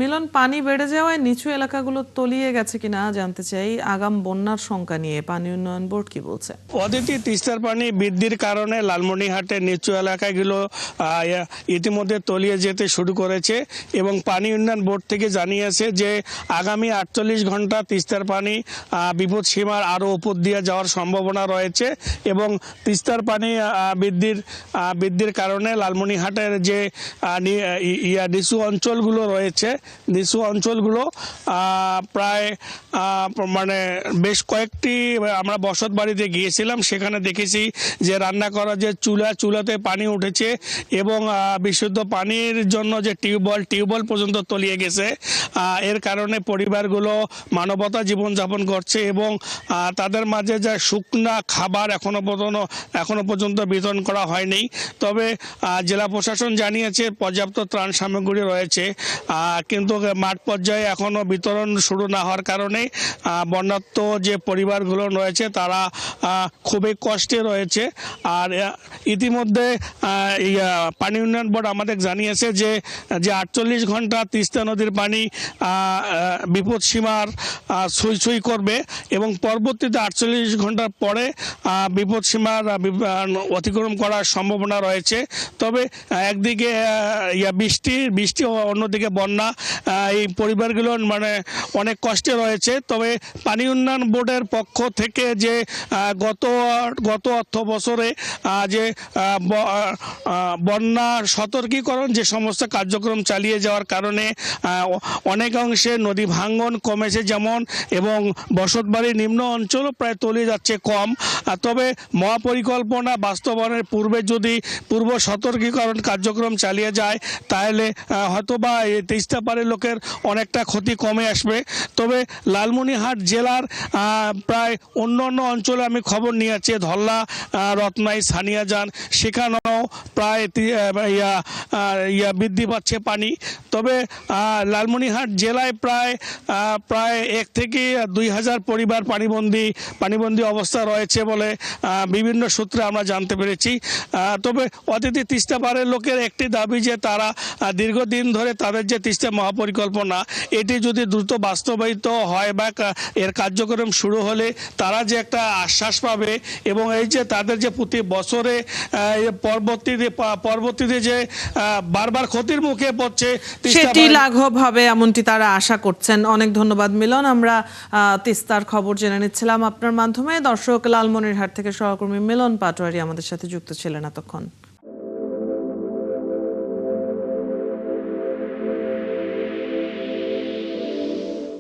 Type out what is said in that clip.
মিলন, পানি বেড়ে যাওয়ায় নিচু এলাকাগুলো তলিয়ে গেছে কিনা জানতে চাই। আগাম বন্যার শঙ্কা নিয়ে পানি উন্নয়ন বোর্ড কি বলছে? অদিতি, তিস্তার পানি বৃদ্ধির কারণে লালমনিরহাটের নিচু এলাকাগুলো ইতিমধ্যে তলিয়ে যেতে শুরু করেছে এবং পানি উন্নয়ন বোর্ড থেকে জানিয়েছে যে আগামী 48 ঘন্টা তিস্তার পানি বিপদ সীমার আরও উপর দিয়ে যাওয়ার সম্ভাবনা রয়েছে এবং তিস্তার পানি বৃদ্ধির কারণে লালমনিরহাটের যে নিচু অঞ্চলগুলো রয়েছে, নিচু অঞ্চলগুলো প্রায় মানে বেশ কয়েকটি আমরা বসত বাড়িতে গিয়েছিলাম, সেখানে দেখেছি যে রান্না করা যে চুলাতে পানি উঠেছে এবং বিশুদ্ধ পানির জন্য যে টিউবওয়েল পর্যন্ত তলিয়ে গেছে। এর কারণে পরিবারগুলো মানবতা জীবনযাপন করছে এবং তাদের মাঝে যা শুকনা খাবার এখনো পর্যন্ত বিতরণ করা হয়নি। তবে জেলা প্রশাসন জানিয়েছে পর্যাপ্ত ত্রাণ সামগ্রী রয়েছে, কিন্তু মাঠ পর্যায়ে এখনও বিতরণ শুরু না হওয়ার কারণে বন্যার্ত যে পরিবারগুলো রয়েছে তারা খুবই কষ্টে রয়েছে। আর ইতিমধ্যে পানি উন্নয়ন বোর্ড আমাদের জানিয়েছে যে 48 ঘন্টা তিস্তা নদীর পানি বিপদ সীমার ছুঁই করবে এবং পরবর্তীতে 48 ঘন্টার পরে বিপদ সীমার অতিক্রম করার সম্ভাবনা রয়েছে। তবে একদিকে বৃষ্টি অন্যদিকে বন্যা, এই পরিবারগুলো মানে অনেক কষ্টে রয়েছে। তবে পানি উন্নয়ন বোর্ডের পক্ষ থেকে যে গত অর্থ বছরে যে বন্যার সতর্কীকরণ যে সমস্ত কার্যক্রম চালিয়ে যাওয়ার কারণে অনেকাংশে নদী ভাঙ্গন কমেছে যেমন, এবং বসতবাড়ির নিম্ন অঞ্চলও প্রায় তলিয়ে যাচ্ছে কম। তবে মহাপরিকল্পনা বাস্তবায়নের পূর্বে যদি পূর্ব সতর্কীকরণ কার্যক্রম চালিয়ে যায় তাহলে হয়তোবা এই তিস্তা পাড়ের লোকের অনেকটা ক্ষতি কমে আসবে। তবে লালমনিরহাট জেলার প্রায় অন্য অঞ্চলে আমি খবর নিয়েছি, ধল্লা, রত্নাই, সানিয়াজান, সেখানেও প্রায় বৃদ্ধি পাচ্ছে পানি। তবে লালমনিরহাট জেলায় প্রায় 1 থেকে 2,000 পরিবার পানিবন্দী অবস্থা রয়েছে বলে বিভিন্ন সূত্রে আমরা জানতে পেরেছি। তবে অতিথি তিস্তা পাড়ের লোকের একটি দাবি যে তারা দীর্ঘদিন ধরে তাদের যে তিস্তা মহাপরিকল্পনা এটি যদি দ্রুত বাস্তবায়িত হয় বা এর কার্যক্রম শুরু হলে তারা যে একটা আশ্বাস পাবে এবং এই যে তাদের যে প্রতি বছরে পরবর্তীতে যে বারবার ক্ষতির মুখে পড়ছে সেটি লাঘব হবে এমনটি তারা আশা করছেন। অনেক ধন্যবাদ মিলন। আমরা তিস্তার খবর জেনে নিচ্ছিলাম আপনার মাধ্যমে। দর্শক, লালমনিরহাট থেকে সহকর্মী মিলন পাটোয়ারি আমাদের সাথে যুক্ত ছিলেন এতক্ষণ।